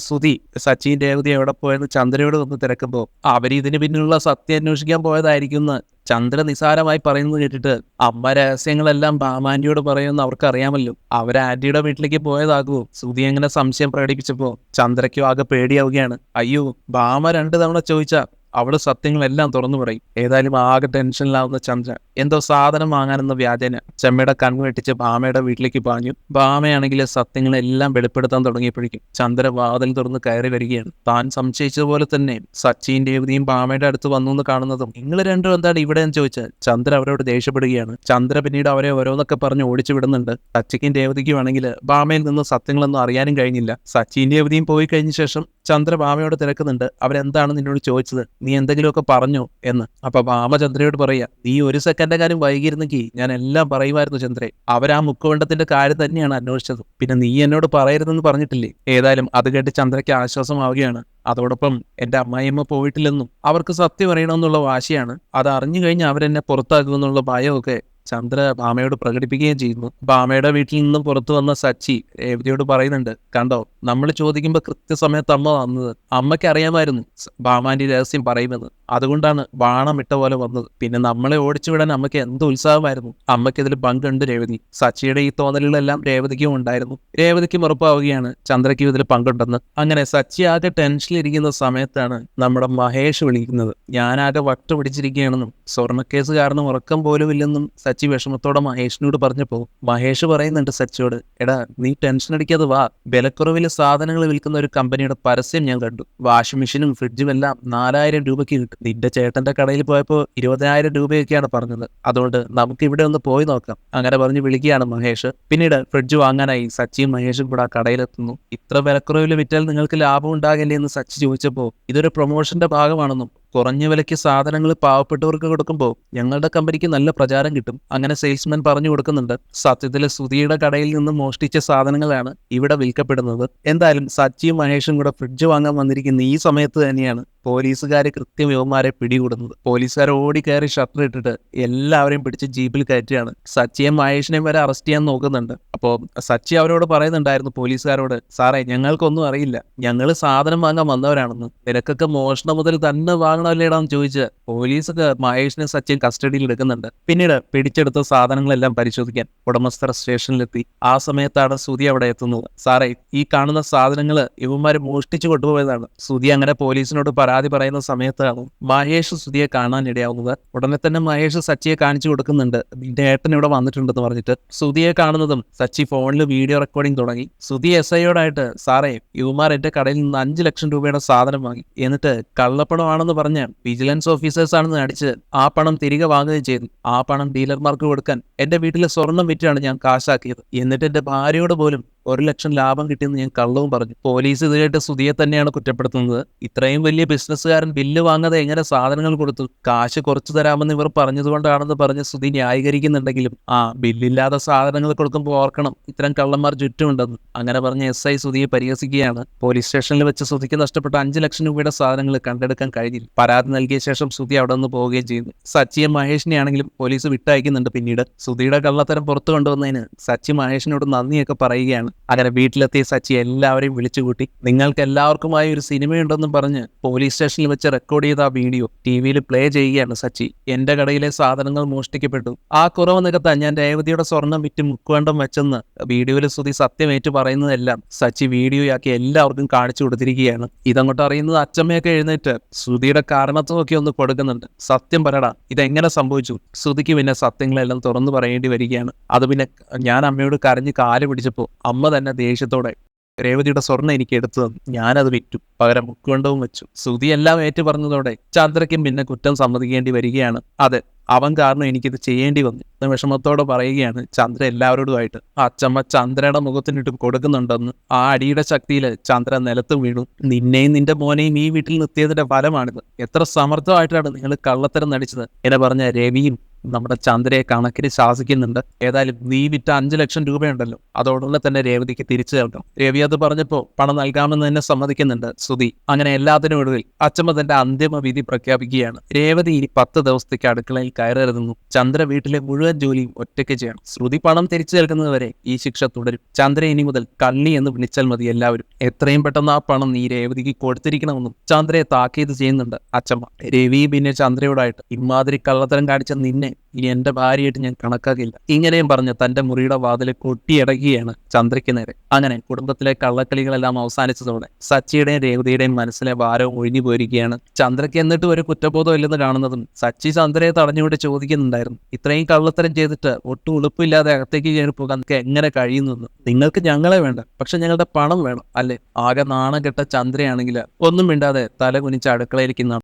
സുധി സച്ചിൻ രേവതി എവിടെ പോയെന്ന് ചന്ദ്രയോട് വന്ന് തിരക്കുമ്പോൾ അവർ ഇതിന് പിന്നിലുള്ള സത്യം അന്വേഷിക്കാൻ പോയതായിരിക്കും ചന്ദ്ര നിസാരമായി പറയുന്നത് കേട്ടിട്ട് അമ്മ രഹസ്യങ്ങളെല്ലാം ഭാമാന്റിയോട് പറയുമെന്ന് അവർക്ക് അറിയാമല്ലോ. അവർ ആന്റിയുടെ വീട്ടിലേക്ക് പോയതാകുമോ? സുധി എങ്ങനെ സംശയം പ്രകടിപ്പിച്ചപ്പോ ചന്ദ്രയ്ക്കും ആകെ പേടിയാവുകയാണ്. അയ്യോ, ഭാമ 2 തവണ ചോദിച്ചാ അവള് സത്യങ്ങളെല്ലാം തുറന്നു പറയും. ഏതായാലും ആകെ ടെൻഷനിലാവുന്ന ചന്ദ്ര എന്തോ സാധനം വാങ്ങാനെന്ന വ്യാജേന ചെമ്മയുടെ കണ്ണു വെട്ടിച്ച് ഭാമയുടെ വീട്ടിലേക്ക് പാഞ്ഞു. ഭാമയാണെങ്കിൽ സത്യങ്ങളെല്ലാം വെളിപ്പെടുത്താൻ തുടങ്ങിയപ്പോഴേക്കും ചന്ദ്ര വാതിൽ തുറന്ന് കയറി വരികയാണ്. താൻ സംശയിച്ചതുപോലെ തന്നെ സച്ചിയും രേവതിയും ഭാമയുടെ അടുത്ത് വന്നു എന്ന് കാണുന്നതും നിങ്ങൾ രണ്ടും എന്താണ് ഇവിടെ എന്ന് ചോദിച്ചാൽ ചന്ദ്ര അവരോട് ദേഷ്യപ്പെടുകയാണ്. ചന്ദ്ര പിന്നീട് അവരെ ഓരോന്നൊക്കെ പറഞ്ഞ് ഓടിച്ചു വിടുന്നുണ്ട്. സച്ചിക്കും രേവതിക്കും ആണെങ്കിൽ ഭാമയിൽ നിന്ന് സത്യങ്ങളൊന്നും അറിയാനും കഴിഞ്ഞില്ല. സച്ചിയും രേവതിയും പോയി കഴിഞ്ഞ ശേഷം ചന്ദ്ര ഭാമയോട് തിരക്കുന്നുണ്ട്. അവരെന്താണ് നിന്നോട് ചോദിച്ചത്, നീ എന്തെങ്കിലുമൊക്കെ പറഞ്ഞോ എന്ന്. അപ്പൊ ഭാമ ചന്ദ്രയോട് പറയാ, നീ ഒരു സെക്കൻഡ് കാര്യം വൈകിയിരുന്നെങ്കിൽ ഞാൻ എല്ലാം പറയുമായിരുന്നു ചന്ദ്രേ. അവരാ മുക്കുവണ്ടത്തിന്റെ കാര്യം തന്നെയാണ് അന്വേഷിച്ചത്. പിന്നെ നീ എന്നോട് പറയരുതെന്ന് പറഞ്ഞിട്ടില്ലേ. ഏതായാലും അത് കേട്ട് ചന്ദ്രയ്ക്ക് ആശ്വാസമാവുകയാണ്. അതോടൊപ്പം എന്റെ അമ്മായിയമ്മ പോയിട്ടില്ലെന്നും അവർക്ക് സത്യം അറിയണമെന്നുള്ള വാശിയാണ്. അത് അറിഞ്ഞു കഴിഞ്ഞാൽ അവരെന്നെ പുറത്താക്കുമെന്നുള്ള ഭയമൊക്കെ ചന്ദ്ര ഭാമയോട് പ്രകടിപ്പിക്കുകയും ചെയ്യുന്നു. ഭാമയുടെ വീട്ടിൽ നിന്നും പുറത്തു വന്ന സച്ചി രേവതിയോട് പറയുന്നുണ്ട്, കണ്ടോ നമ്മൾ ചോദിക്കുമ്പോൾ കൃത്യസമയത്ത് അമ്മ വന്നത്. അമ്മയ്ക്ക് അറിയാമായിരുന്നു ഭാമാന്റെ രഹസ്യം പറയുമെന്ന്. അതുകൊണ്ടാണ് ബാണം ഇട്ട പോലെ വന്നത്. പിന്നെ നമ്മളെ ഓടിച്ചുവിടാൻ അമ്മയ്ക്ക് എന്ത് ഉത്സാഹമായിരുന്നു. അമ്മയ്ക്ക് ഇതിൽ പങ്കുണ്ട് രേവതി. സച്ചിയുടെ ഈ തോന്നലുകളെല്ലാം രേവതിക്കും ഉണ്ടായിരുന്നു. രേവതിക്കും ഉറപ്പാവുകയാണ് ചന്ദ്രയ്ക്കും ഇതിൽ പങ്കുണ്ടെന്ന്. അങ്ങനെ സച്ചി ആകെ ടെൻഷനിലിരിക്കുന്ന സമയത്താണ് നമ്മുടെ മഹേഷ് വിളിക്കുന്നത്. ഞാനാകെ വട്ട് പിടിച്ചിരിക്കുകയാണെന്നും സ്വർണ്ണക്കേസ് കാരണം ഉറക്കം പോലും ഇല്ലെന്നും സച്ചി വിഷമത്തോടെ മഹേഷിനോട് പറഞ്ഞപ്പോ മഹേഷ് പറയുന്നുണ്ട് സച്ചിയോട്, എടാ നീ ടെൻഷൻ അടിക്കാതെ വാ, വിലക്കുറവിൽ സാധനങ്ങൾ വിൽക്കുന്ന ഒരു കമ്പനിയുടെ പരസ്യം ഞാൻ കണ്ടു. വാഷിംഗ് മെഷീനും ഫ്രിഡ്ജും എല്ലാം 4000 രൂപയ്ക്ക് കിട്ടും. നിന്റെ ചേട്ടന്റെ കടയിൽ പോയപ്പോ 20,000 രൂപയൊക്കെയാണ് പറഞ്ഞത്. അതുകൊണ്ട് നമുക്ക് ഇവിടെ ഒന്ന് പോയി നോക്കാം. അങ്ങനെ പറഞ്ഞ് വിളിക്കുകയാണ് മഹേഷ്. പിന്നീട് ഫ്രിഡ്ജ് വാങ്ങാനായി സച്ചിയും മഹേഷും കൂടെ ആ കടയിലെത്തുന്നു. ഇത്ര വിലക്കുറവിൽ വിറ്റാൽ നിങ്ങൾക്ക് ലാഭം ഉണ്ടാകില്ലേ എന്ന് സച്ചി ചോദിച്ചപ്പോ ഇതൊരു പ്രൊമോഷന്റെ ഭാഗമാണെന്നും കുറഞ്ഞ വിലയ്ക്ക് സാധനങ്ങൾ പാവപ്പെട്ടവർക്ക് കൊടുക്കുമ്പോൾ ഞങ്ങളുടെ കമ്പനിക്ക് നല്ല പ്രചാരം കിട്ടും, അങ്ങനെ സെയിൽസ്മാൻ പറഞ്ഞു കൊടുക്കുന്നുണ്ട്. സത്യത്തില് സുധിയുടെ കടയിൽ നിന്ന് മോഷ്ടിച്ച സാധനങ്ങളാണ് ഇവിടെ വിൽക്കപ്പെടുന്നത്. എന്തായാലും സച്ചിയും മഹേഷും കൂടെ ഫ്രിഡ്ജ് വാങ്ങാൻ വന്നിരിക്കുന്ന ഈ സമയത്ത് തന്നെയാണ് പോലീസുകാർ കൃത്യം യുവമാരെ പിടികൂടുന്നത്. പോലീസുകാർ ഓടി കയറി ഷട്ടർ ഇട്ടിട്ട് എല്ലാവരെയും പിടിച്ച് ജീപ്പിൽ കയറ്റുകയാണ്. സച്ചിയും മഹേഷിനെയും വരെ അറസ്റ്റ് ചെയ്യാൻ നോക്കുന്നുണ്ട്. അപ്പോൾ സച്ചി അവരോട് പറയുന്നുണ്ടായിരുന്നു പോലീസുകാരോട്, സാറേ ഞങ്ങൾക്കൊന്നും അറിയില്ല, ഞങ്ങൾ സാധനം വാങ്ങാൻ വന്നവരാണെന്ന്. നിനക്കൊക്കെ മോഷണം മുതൽ തന്നെ വാങ്ങണമല്ലേടാന്ന് ചോദിച്ച് പോലീസൊക്കെ മഹേഷിനെ സച്ചിയും കസ്റ്റഡിയിൽ എടുക്കുന്നുണ്ട്. പിന്നീട് പിടിച്ചെടുത്ത സാധനങ്ങളെല്ലാം പരിശോധിക്കാൻ ഉടമസ്ഥർ സ്റ്റേഷനിലെത്തി. ആ സമയത്താണ് സുധി അവിടെ എത്തുന്നത്. സാറേ ഈ കാണുന്ന സാധനങ്ങൾ ഇവന്മാര് മോഷ്ടിച്ചു കൊണ്ടുപോയതാണ്. സുധി അങ്ങനെ പോലീസിനോട് പരാതി പറയുന്ന സമയത്താണ് മഹേഷ് സുധിയെ കാണാൻ ഇടയാവുന്നത്. ഉടനെ തന്നെ മഹേഷ് സച്ചിയെ കാണിച്ചു കൊടുക്കുന്നുണ്ട്. നിന്റെ ഏട്ടൻ ഇവിടെ വന്നിട്ടുണ്ടെന്ന് പറഞ്ഞിട്ട്. സുധിയെ കാണുന്നതും സച്ചി ഫോണിൽ വീഡിയോ റെക്കോർഡിംഗ് തുടങ്ങി. സുധി SIയോടായിട്ട്, സാറേ ഇവന്മാർ എന്റെ കടയിൽ നിന്ന് 5 ലക്ഷം രൂപയുടെ സാധനം വാങ്ങി, എന്നിട്ട് കള്ളപ്പണമാണെന്ന് പറഞ്ഞ് വിജിലൻസ് ഓഫീസേഴ്സ് ആണെന്ന് അടിച്ച് ആ പണം തിരികെ വാങ്ങുകയും ചെയ്തു. ആ പണം ഡീലർമാർക്ക് കൊടുക്കാൻ എന്റെ വീട്ടിലെ സ്വർണം വിറ്റാണ് ഞാൻ കാശാക്കിയത്. എന്നിട്ട് എന്റെ ഭാര്യയോട് പോലും 1 ലക്ഷം ലാഭം കിട്ടിയെന്ന് ഞാൻ കള്ളവും പറഞ്ഞു. പോലീസ് ഇത് കേട്ട് സുധിയെ തന്നെയാണ് കുറ്റപ്പെടുത്തുന്നത്. ഇത്രയും വലിയ ബിസിനസ്സുകാരൻ ബില്ല് വാങ്ങാതെ എങ്ങനെ സാധനങ്ങൾ കൊടുത്തു, കാശ് കുറച്ചു തരാമെന്ന് ഇവർ പറഞ്ഞതുകൊണ്ടാണെന്ന് പറഞ്ഞ് സുധി ന്യായീകരിക്കുന്നുണ്ടെങ്കിലും ബില്ലില്ലാതെ സാധനങ്ങൾ കൊടുക്കുമ്പോൾ ഓർക്കണം ഇത്തരം കള്ളന്മാർ ചുറ്റുമുണ്ടെന്ന്. അങ്ങനെ പറഞ്ഞ് SI സുധിയെ പരിഹസിക്കുകയാണ്. പോലീസ് സ്റ്റേഷനിൽ വെച്ച് സുധിക്ക് നഷ്ടപ്പെട്ട 5 ലക്ഷം രൂപയുടെ സാധനങ്ങൾ കണ്ടെടുക്കാൻ കഴിഞ്ഞില്ല. പരാതി നൽകിയ ശേഷം സുധി അവിടെ നിന്ന് പോവുകയും ചെയ്യുന്നു. സച്ചിയെ മഹേഷിനെ ആണെങ്കിലും പോലീസ് വിട്ടയക്കുന്നുണ്ട്. പിന്നീട് സുധിയുടെ കള്ളത്തരം പുറത്തു കൊണ്ടുവന്നതിന് സച്ചി മഹേഷിനോട് നന്ദിയൊക്കെ പറയുകയാണ്. അങ്ങനെ വീട്ടിലെത്തിയ സച്ചി എല്ലാവരെയും വിളിച്ചുകൂട്ടി നിങ്ങൾക്ക് എല്ലാവർക്കുമായി ഒരു സിനിമയുണ്ടെന്നും പറഞ്ഞ് പോലീസ് സ്റ്റേഷനിൽ വെച്ച് റെക്കോർഡ് ചെയ്ത ആ വീഡിയോ ടിവിയിൽ പ്ലേ ചെയ്യുകയാണ് സച്ചി. എന്റെ കടയിലെ സാധനങ്ങൾ മോഷ്ടിക്കപ്പെട്ടു, ആ കുറവ് നികത്താൻ ഞാൻ രേവതിയുടെ സ്വർണം വിറ്റ് മുക്കുവണ്ടം വെച്ചെന്ന് വീഡിയോയിൽ സുധി സത്യമേറ്റു പറയുന്നതെല്ലാം സച്ചി വീഡിയോയാക്കി എല്ലാവർക്കും കാണിച്ചു കൊടുത്തിരിക്കുകയാണ്. ഇതങ്ങോട്ട് അറിയുന്നത് അച്ചമ്മയൊക്കെ എഴുന്നേറ്റ് ശ്രുതിയുടെ കാരണത്വമൊക്കെ ഒന്ന് കൊടുക്കുന്നുണ്ട്. സത്യം പറയടാ, ഇതെങ്ങനെ സംഭവിച്ചു? ശ്രുതിക്ക് പിന്നെ സത്യങ്ങളെല്ലാം തുറന്നു പറയേണ്ടി വരികയാണ്. അത് പിന്നെ ഞാൻ അമ്മയോട് കരഞ്ഞ് കാല് പിടിച്ചപ്പോൾ അമ്മ തന്നെ ദേഷ്യത്തോടെ രേവതിയുടെ സ്വർണ്ണം എനിക്ക് എടുത്തു തന്നു, ഞാനത് വിറ്റു, പകരം മുക്കുവണ്ടവും വെച്ചു. ശ്രുതി എല്ലാം ഏറ്റു പറഞ്ഞതോടെ ചന്ദ്രയ്ക്കും പിന്നെ കുറ്റം സമ്മതിക്കേണ്ടി വരികയാണ്. അതെ, അവൻ കാരണം എനിക്കിത് ചെയ്യേണ്ടി വന്നു എന്ന് വിഷമത്തോടെ പറയുകയാണ് ചന്ദ്ര എല്ലാവരോടുമായിട്ട്. അച്ചമ്മ ചന്ദ്രയുടെ മുഖത്തിനിട്ടും കൊടുക്കുന്നുണ്ടെന്ന്. ആ അടിയുടെ ശക്തിയിൽ ചന്ദ്ര നിലത്ത് വീണു. നിന്നെയും നിന്റെ മോനെയും ഈ വീട്ടിൽ നിർത്തിയതിന്റെ ഫലമാണിത്. എത്ര സമർത്ഥമായിട്ടാണ് നിങ്ങൾ കള്ളത്തരം നടിച്ചത് എന്ന് പറഞ്ഞ രവിയും നമ്മുടെ ചന്ദ്രയെ കണക്കിന് ശാസിക്കുന്നുണ്ട്. ഏതായാലും നീ വിറ്റ 5 ലക്ഷം രൂപയുണ്ടല്ലോ, അതോടുള്ള തന്നെ രേവതിക്ക് തിരിച്ചു നൽകാം. രവി അത് പറഞ്ഞപ്പോ പണം നൽകാമെന്ന് തന്നെ സമ്മതിക്കുന്നുണ്ട് ശ്രുതി. അങ്ങനെ എല്ലാത്തിനും ഒടുവിൽ അച്ചമ്മ തന്റെ അന്തിമ വിധി പ്രഖ്യാപിക്കുകയാണ്. രേവതി ഇനി 10 ദിവസത്തേക്ക് അടുക്കളയിൽ കയറരുതെന്നും ചന്ദ്ര വീട്ടിലെ മുഴുവൻ ജോലിയും ഒറ്റയ്ക്ക് ചെയ്യണം. ശ്രുതി പണം തിരിച്ചു നൽകുന്നതുവരെ ഈ ശിക്ഷ തുടരും. ചന്ദ്ര ഇനി മുതൽ കള്ളി എന്ന് വിളിച്ചാൽ മതി എല്ലാവരും. എത്രയും പെട്ടെന്ന് ആ പണം നീ രേവതിക്ക് കൊടുത്തിരിക്കണമെന്നും ചന്ദ്രയെ താക്കീത് ചെയ്യുന്നുണ്ട് അച്ചമ്മ. രവി പിന്നെ ചന്ദ്രയോടായിട്ട് ഇമാതിരി കള്ളത്തരം കാണിച്ച നിന്നെ ഇനി എന്റെ ഭാര്യയായിട്ട് ഞാൻ കണക്കാക്കില്ല. ഇങ്ങനെയും പറഞ്ഞ് തന്റെ മുറിയുടെ വാതിൽ കൊട്ടിയടക്കുകയാണ് ചന്ദ്രയ്ക്ക് നേരെ. അങ്ങനെ കുടുംബത്തിലെ കള്ളക്കളികളെല്ലാം അവസാനിച്ചതോടെ സച്ചിയുടെയും രേവതിയുടെയും മനസ്സിലെ ഭാരവും ഒഴിഞ്ഞു പോയിരിക്കുകയാണ്. ചന്ദ്രയ്ക്ക് എന്നിട്ടും ഒരു കുറ്റബോധം ഇല്ലെന്ന് കാണുന്നതും സച്ചി ചന്ദ്രയെ തടഞ്ഞുകൊണ്ട് ചോദിക്കുന്നുണ്ടായിരുന്നു, ഇത്രയും കള്ളത്തരം ചെയ്തിട്ട് ഒട്ടും ഉളുപ്പില്ലാതെ അകത്തേക്ക് കയറി പോകാൻ എങ്ങനെ കഴിയുന്നു? നിങ്ങൾക്ക് ഞങ്ങളെ വേണ്ട, പക്ഷെ ഞങ്ങളുടെ പണം വേണം അല്ലേ? ആകെ നാണം കെട്ട ചന്ദ്രയാണെങ്കിൽ ഒന്നും മിണ്ടാതെ തല കുനിച്ച് അടുക്കളയിലേക്ക്